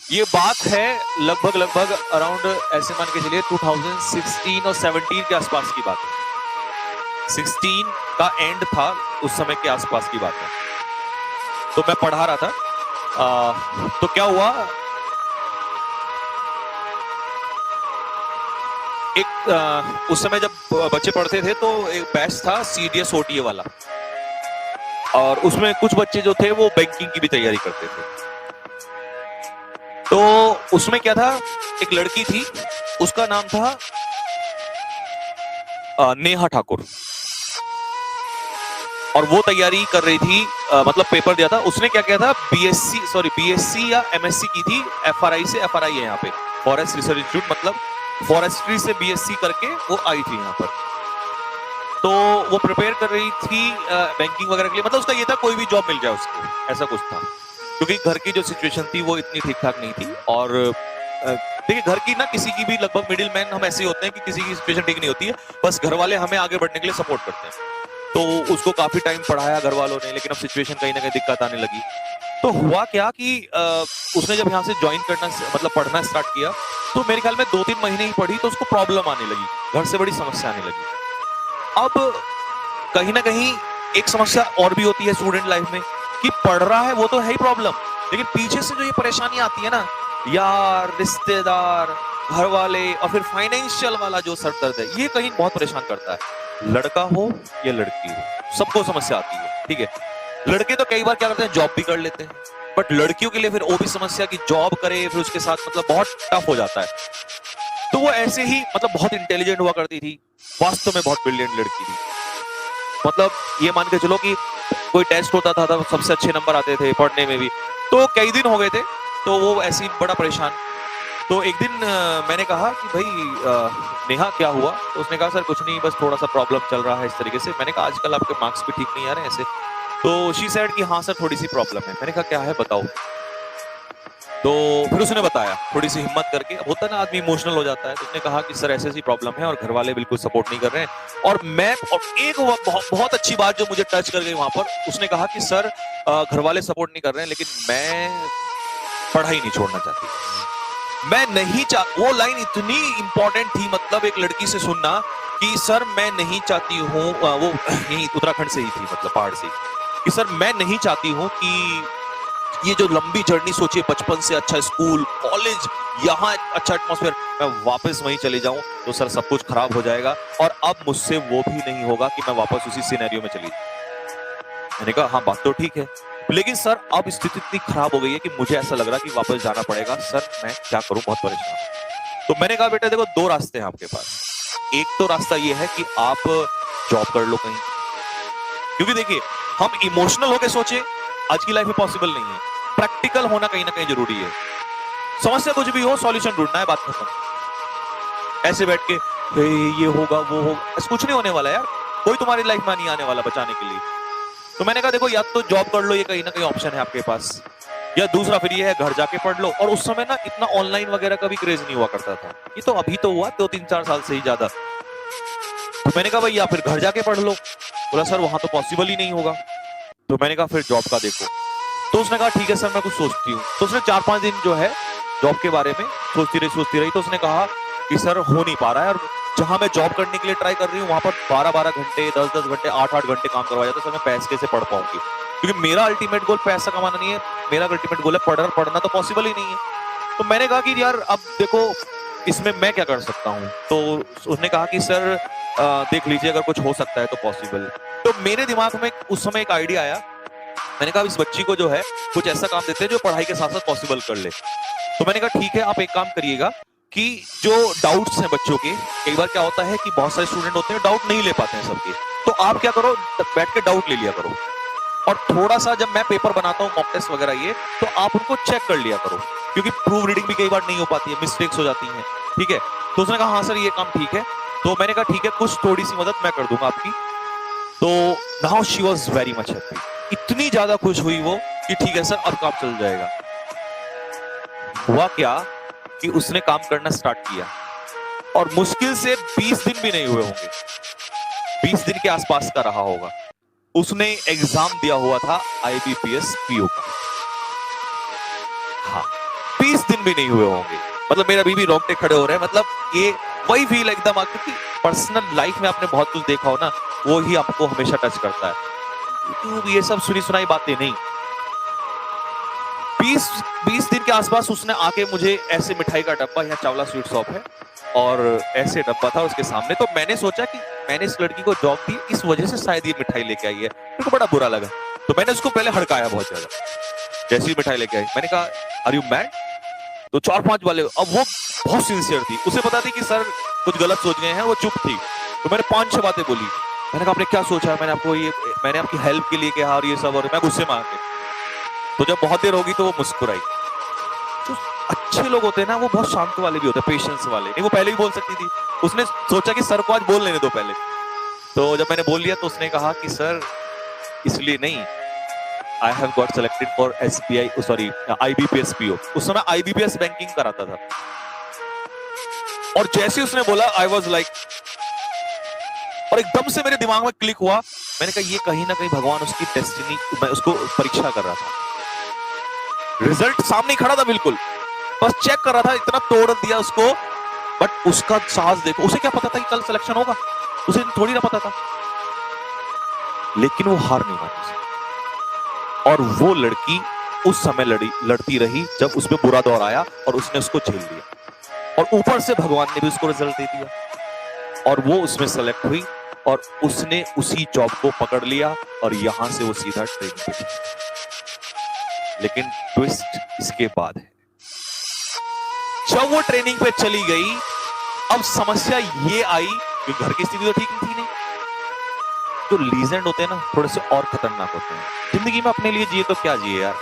ये बात है लगभग लगभग अराउंड ऐसे मान के चलिए 2016 और 17 के आसपास की बात है। 16 का एंड था, उस समय के आसपास की बात है। तो मैं पढ़ा रहा था, तो क्या हुआ, एक उस समय जब बच्चे पढ़ते थे तो एक बैच था CDS OTA वाला, और उसमें कुछ बच्चे जो थे वो बैंकिंग की भी तैयारी करते थे। तो उसमें क्या था, एक लड़की थी, उसका नाम था नेहा ठाकुर, और वो तैयारी कर रही थी, मतलब पेपर दिया था उसने। क्या किया था, BSc या MSc की थी, FRI से। FRI है यहाँ पे, फॉरेस्ट रिसर्च इंस्टीट्यूट, मतलब फॉरेस्ट्री से BSc करके वो आई थी यहाँ पर। तो वो प्रिपेयर कर रही थी बैंकिंग वगैरह के लिए, मतलब उसका ये था कोई भी जॉब मिल जाए उसको, ऐसा कुछ था। क्योंकि घर की जो सिचुएशन थी वो इतनी ठीक ठाक नहीं थी। और देखिए, घर की ना, किसी की भी लगभग मिडिल मैन हम ऐसे ही होते हैं कि किसी की सिचुएशन ठीक नहीं होती है, बस घर वाले हमें आगे बढ़ने के लिए सपोर्ट करते हैं। तो उसको काफी टाइम पढ़ाया घर वालों ने, लेकिन अब सिचुएशन कहीं ना कहीं दिक्कत आने लगी। तो हुआ क्या कि उसने जब यहाँ से ज्वाइन करना, मतलब पढ़ना स्टार्ट किया, तो मेरे ख्याल में 2-3 महीने ही पढ़ी तो उसको प्रॉब्लम आने लगी, घर से बड़ी समस्या आने लगी। अब कहीं ना कहीं एक समस्या और भी होती है स्टूडेंट लाइफ में, कि पढ़ रहा है वो तो है ही प्रॉब्लम, लेकिन पीछे से जो ये परेशानी आती है ना, यार, रिश्तेदार, घर वाले, और फिर फाइनेंशियल वाला जो सर दर्द है, ये कहीं बहुत परेशान करता है। लड़का हो या लड़की हो, सबको समस्या आती है, ठीक है। लड़के तो कई बार क्या करते हैं, जॉब भी कर लेते हैं, बट लड़कियों के लिए फिर वो भी समस्या कि जॉब करे, फिर उसके साथ मतलब बहुत टफ हो जाता है। तो वो ऐसे ही, मतलब बहुत इंटेलिजेंट हुआ करती थी, वास्तव में बहुत ब्रिलियंट लड़की थी। मतलब ये मान के चलो कि कोई टेस्ट होता था तो सबसे अच्छे नंबर आते थे पढ़ने में भी। तो कई दिन हो गए थे, तो वो ऐसे ही बड़ा परेशान। तो एक दिन मैंने कहा कि भाई नेहा क्या हुआ, तो उसने कहा सर कुछ नहीं, बस थोड़ा सा प्रॉब्लम चल रहा है इस तरीके से। मैंने कहा आजकल आपके मार्क्स भी ठीक नहीं आ रहे हैं ऐसे। तो शी सेड कि हाँ सर थोड़ी सी प्रॉब्लम है। मैंने कहा क्या है बताओ। तो फिर उसने बताया, थोड़ी सी हिम्मत करके, अब होता है ना आदमी इमोशनल हो जाता है, तो उसने कहा कि सर ऐसी ऐसी प्रॉब्लम है और घर वाले बिल्कुल सपोर्ट नहीं कर रहे हैं। और एक बहुत अच्छी बात जो मुझे टच कर गई वहां पर, उसने कहा कि सर घर वाले सपोर्ट नहीं कर रहे हैं, लेकिन मैं पढ़ाई नहीं छोड़ना चाहती। मैं नहीं वो लाइन इतनी इंपॉर्टेंट थी, मतलब एक लड़की से सुनना कि सर मैं नहीं चाहती हूँ, वो यही उत्तराखंड से ही थी, मतलब पहाड़ से, कि सर मैं नहीं चाहती हूँ कि ये जो लंबी जर्नी सोचिए, बचपन से अच्छा स्कूल, कॉलेज, यहाँ अच्छा एटमॉस्फेयर, मैं वापस वहीं चले जाऊं तो सर सब कुछ खराब हो जाएगा, और अब मुझसे वो भी नहीं होगा कि मैं वापस उसी सिनेरियो में चली जाऊं। मैंने कहा हाँ बात तो ठीक है, लेकिन सर अब स्थिति इतनी खराब हो गई है कि मुझे ऐसा लग रहा है कि वापस जाना पड़ेगा। सर मैं क्या करूं, बहुत परेशान हूं। तो मैंने कहा बेटा देखो, दो रास्ते हैं आपके पास। एक तो रास्ता ये है कि आप जॉब कर लो कहीं, क्योंकि देखिए हम इमोशनल होकर सोचे आज की लाइफ में पॉसिबल नहीं है, प्रैक्टिकल होना कहीं ना कहीं जरूरी है। समस्या कुछ भी हो, सॉल्यूशन ढूंढना है, बात खत्म। ऐसे बैठ के ये होगा वो होगा, ऐसा कुछ नहीं होने वाला यार, कोई तुम्हारी लाइफ में नहीं आने वाला बचाने के लिए। तो मैंने कहा देखो, या तो जॉब कर लो, ये कहीं ना कहीं ऑप्शन है आपके पास, या दूसरा फिर ये है घर जाके पढ़ लो। और उस समय ना इतना ऑनलाइन वगैरह का भी क्रेज नहीं हुआ करता था, ये तो अभी तो हुआ 2-3-4 साल से ही ज्यादा। तो मैंने कहा भाई या फिर घर जाके पढ़ लो। बोला सर वहां तो पॉसिबल ही नहीं होगा। तो मैंने कहा फिर जॉब का देखो। तो उसने कहा ठीक है सर मैं कुछ सोचती हूँ। तो उसने 4-5 दिन जो है जॉब के बारे में सोचती रही। तो उसने कहा कि सर हो नहीं पा रहा है, और जहां मैं जॉब करने के लिए ट्राई कर रही हूँ वहां पर 12-12 घंटे, 10-10 घंटे, 8-8 घंटे काम करवाया जाता है। सर मैं पैसे कैसे पढ़ पाऊंगी, क्योंकि मेरा अल्टीमेट गोल पैसा कमाना नहीं है, मेरा अल्टीमेट गोल है पढ़ना तो पॉसिबल ही नहीं है। तो मैंने कहा कि यार अब देखो इसमें मैं क्या कर सकता हूँ। तो उसने कहा कि सर देख लीजिए अगर कुछ हो सकता है तो पॉसिबल। तो मेरे दिमाग में उस समय एक आइडिया आया। मैंने कहा इस बच्ची को जो है कुछ ऐसा काम देते हैं जो पढ़ाई के साथ साथ पॉसिबल कर ले। तो मैंने कहा ठीक है, आप एक काम करिएगा कि जो डाउट्स हैं बच्चों के, कई बार क्या होता है कि बहुत सारे स्टूडेंट होते हैं डाउट नहीं ले पाते हैं सबके, तो आप क्या करो, बैठ के डाउट ले लिया करो, और थोड़ा सा जब मैं पेपर बनाता हूँ मॉक टेस्ट वगैरह ये, तो आप उनको चेक कर लिया करो, क्योंकि प्रूव रीडिंग भी कई बार नहीं हो पाती है, मिस्टेक्स हो जाती हैं, ठीक है। तो उसने कहा हाँ सर ये काम ठीक है। तो मैंने कहा ठीक है, कुछ थोड़ी सी मदद मैं कर दूंगा आपकी। तो now she was very much happy, इतनी ज्यादा खुश हुई वो कि ठीक है सर अब काम चल जाएगा। हुआ क्या कि उसने काम करना स्टार्ट किया, और मुश्किल से 20 दिन भी नहीं हुए होंगे, 20 दिन के आसपास का रहा होगा, उसने एग्जाम दिया हुआ था IBPS PO का। हाँ, 20 दिन भी नहीं हुए होंगे, मतलब मेरा अभी भी रोंगटे खड़े हो रहे हैं। मतलब ये वही फील एकदम, क्योंकि पर्सनल लाइफ में आपने बहुत कुछ देखा हो ना, वो ही आपको हमेशा टच करता है। यूट्यूब ये सब सुनी सुनाई बातें नहीं। 20 दिन के आसपास उसने आके मुझे ऐसे मिठाई का डब्बा, यहाँ चावला स्वीट शॉप है और ऐसे डब्बा था उसके सामने, तो मैंने सोचा कि मैंने इस लड़की को जॉब दी, इस वजह से शायद ये मिठाई लेके आई है। मेरे को बड़ा बुरा लगा, तो मैंने उसको पहले हड़काया बहुत ज्यादा। जैसी मिठाई लेके आई, मैंने कहा आर यू मैड? तो 4-5 वाले, अब वो बहुत सिंसियर थी, उसे पता थी कि सर कुछ गलत सोच गए हैं, वो चुप थी। तो मैंने 5-6 बातें बोली। मैंने कहा आपने क्या सोचा, मैंने आपकी हेल्प के लिए कहा और ये सब, और मैं गुस्से में आके। तो जब बहुत देर होगी तो वो मुस्कुराई। जो अच्छे लोग होते हैं ना, वो बहुत शांत वाले भी होते हैं, पेशेंस वाले। नहीं, वो पहले ही बोल सकती थी, उसने सोचा कि सर को आज बोल लेने दो पहले। तो जब मैंने बोल लिया तो उसने कहा कि सर इसलिए नहीं, I have got selected for SBI, sorry, IBPS PO। उस समय IBPS बैंकिंग कराता था। और जैसे उसने बोला, I was like, और एकदम से मेरे दिमाग में क्लिक हुआ। मैंने कहा ये कहीं ना कहीं भगवान उसकी डेस्टिनी, मैं उसको परीक्षा कर रहा था। रिजल्ट सामने खड़ा था बिल्कुल, बस चेक कर रहा था, इतना तोड़ दिया उसको। बट उसका साहस देखो, उसे क्या पता था कि कल सिलेक्शन होगा, उसे थोड़ी ना पता था। लेकिन वो हार नहीं मानी, और वो लड़की उस समय लड़ती रही जब उसमें बुरा दौर आया, और उसने उसको झेल लिया। और ऊपर से भगवान ने भी उसको रिजल्ट दे दिया, और वो उसमें सेलेक्ट हुई, और उसने उसी जॉब को पकड़ लिया, और यहां से वो सीधा ट्रेनिंग पे चली। लेकिन ट्विस्ट इसके बाद है, जब वो ट्रेनिंग पे चली गई, अब समस्या ये आई कि घर की स्थिति तो ठीक थी नहीं। जो लीजेंड होते हैं ना, थोड़े से और खतरनाक होते हैं। जिंदगी में अपने लिए जिए तो क्या जिए यार।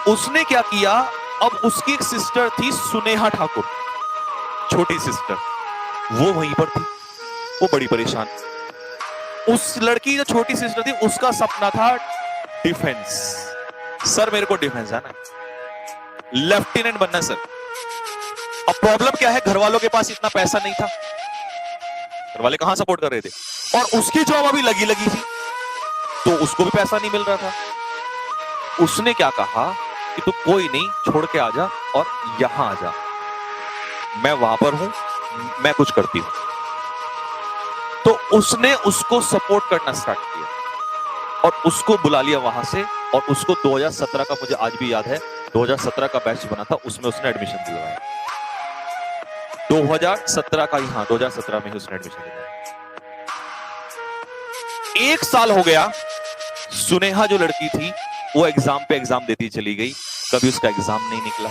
उसने क्या किया, अब उसकी एक सिस्टर थी सुनेहा ठाकुर, छोटी सिस्टर, वो वहीं पर थी। वो बड़ी परेशान। उस लड़की जो छोटी सिस्टर थी, उसका सपना था डिफेंस। सर मेरे को डिफेंस है ना, लेफ्टिनेंट बनना सर। अब प्रॉब्लम क्या है, घर वालों के पास इतना पैसा नहीं था, घर वाले कहां सपोर्ट कर रहे थे, और उसकी जॉब अभी लगी थी, तो उसको भी पैसा नहीं मिल रहा था। उसने क्या कहा कि तू कोई नहीं, छोड़ के आ जा और यहां आ जा, मैं वहां पर हूं, मैं कुछ करती हूं। तो उसने उसको सपोर्ट करना स्टार्ट किया, और उसको बुला लिया वहां से, और उसको 2017 का, मुझे आज भी याद है, 2017 का बैच बना था, उसमें उसने एडमिशन दिलवाया। 2017 का ही, हाँ 2017 में ही उसने एडमिशन दिलवाया। 1 साल हो गया। सुनेहा जो लड़की थी, वो एग्जाम पे एग्जाम देती चली गई, कभी उसका एग्जाम नहीं निकला,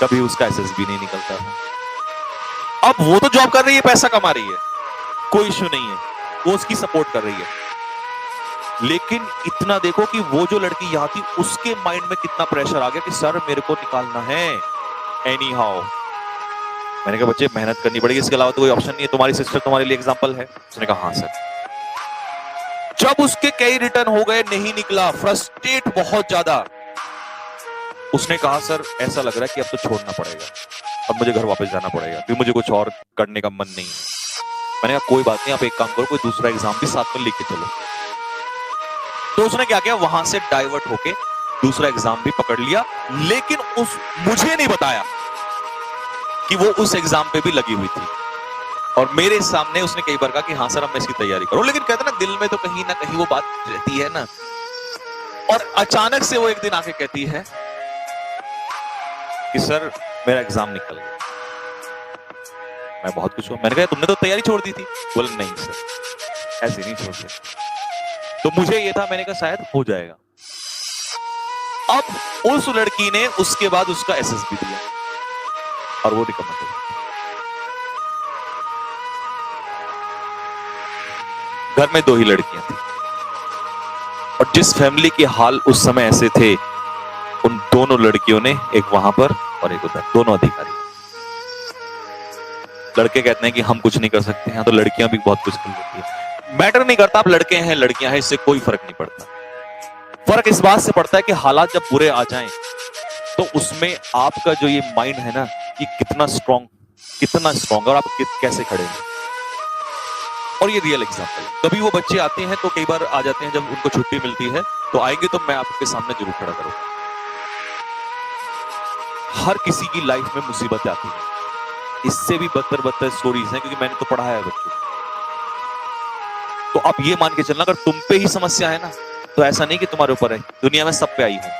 कभी उसका एसएसबी नहीं निकलता था। अब वो तो जॉब कर रही है, पैसा कमा रही है, कोई इश्यू नहीं है, वो उसकी सपोर्ट कर रही है। लेकिन इतना देखो कि वो जो लड़की यहां थी, उसके माइंड में कितना प्रेशर आ गया कि सर मेरे को निकालना है एनी हाउ। मैंने कहा बच्चे मेहनत करनी पड़ेगी, इसके अलावा तो कोई ऑप्शन नहीं है, तुम्हारी सिस्टर तुम्हारे लिए एग्जाम्पल है। उसने कहा हाँ सर। जब उसके कई रिटर्न हो गए, नहीं निकला, फ्रस्ट्रेट बहुत ज्यादा, उसने कहा सर ऐसा लग रहा है कि अब तो छोड़ना पड़ेगा, अब मुझे घर वापस जाना पड़ेगा, क्योंकि मुझे कुछ और करने का मन नहीं है। मैंने कहा कोई बात नहीं, आप एक काम करो, कोई दूसरा एग्जाम भी साथ में लेके चलो। तो उसने क्या किया, वहां से डाइवर्ट होके दूसरा एग्जाम भी पकड़ लिया, लेकिन मुझे नहीं बताया कि वो उस एग्जाम पे भी लगी हुई थी। और मेरे सामने उसने कई बार कहा कि हाँ सर अब मैं इसकी तैयारी करूं, लेकिन कहते ना दिल में तो कहीं ना कहीं वो बात रहती है ना। और अचानक से वो एक दिन आके कहती है कि सर मेरा एग्जाम निकल गया। मैं बहुत कुछ हुआ। मैंने कहा तुमने तो तैयारी छोड़ दी थी। बोला नहीं सर ऐसे नहीं छोड़ सकते। तो मुझे ये था, मैंने कहा शायद हो जाएगा। अब उस लड़की ने उसके बाद उसका एसएसबी दिया और वो निकम्मा हो गई। घर में 2 ही लड़कियां थी, और जिस फैमिली के हाल उस समय ऐसे थे, उन दोनों लड़कियों ने, एक वहां पर और एक उधर, दोनों अधिकारी। लड़के कहते हैं कि हम कुछ नहीं कर सकते हैं, तो लड़कियां भी बहुत कुछ कर लेती है। मैटर नहीं करता आप लड़के हैं लड़कियां हैं, इससे कोई फर्क नहीं पड़ता। फर्क इस बात से पड़ता है कि हालात जब बुरे आ जाएं, तो उसमें आपका जो ये माइंड है ना, कि कितना स्ट्रॉन्ग और आप कैसे खड़े हैं। और ये रियल एग्जांपल है। कभी वो बच्चे आते हैं तो कई बार आ जाते हैं, जब उनको छुट्टी मिलती है तो आएंगे, तो मैं आपके सामने जरूर खड़ा करूंगा। हर किसी की लाइफ में मुसीबत आती है, इससे भी बदतर स्टोरीज हैं, क्योंकि मैंने तो पढ़ाया है बच्चों। तो अब ये मान के चलना, अगर तुम पे ही समस्या है ना, तो ऐसा नहीं कि तुम्हारे ऊपर है, दुनिया में सब पे आई है,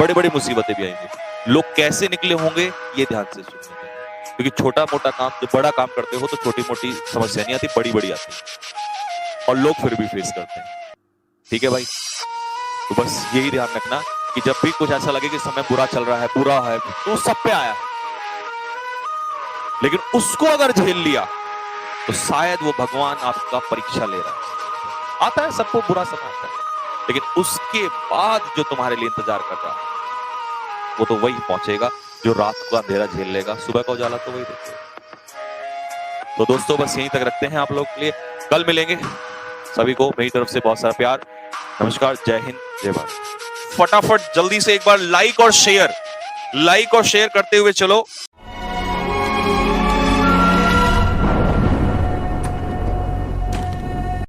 बड़ी बड़ी मुसीबतें भी आएंगी। लोग कैसे निकले होंगे ये ध्यान से सुनने, क्योंकि छोटा मोटा काम, जो बड़ा काम करते हो तो छोटी मोटी समस्या नहीं आती, बड़ी बड़ी आती है, और लोग फिर भी फेस करते हैं। ठीक है भाई, तो बस यही ध्यान रखना कि जब भी कुछ ऐसा लगे कि समय बुरा चल रहा है, बुरा है, तो सब पे आया, लेकिन उसको अगर झेल लिया तो शायद वो भगवान आपका परीक्षा ले रहा है। आता है सबको बुरा समय आता है, लेकिन उसके बाद जो तुम्हारे लिए इंतजार कर रहा है वो तो वही पहुंचेगा जो रात को अंधेरा झेल लेगा, सुबह का उजाला तो वही देखेगा। तो दोस्तों बस यहीं तक रखते हैं आप लोग के लिए, कल मिलेंगे। सभी को मेरी तरफ से बहुत सारा प्यार, नमस्कार, जय हिंद, जय भारत। फटाफट जल्दी से एक बार लाइक और शेयर करते हुए चलो।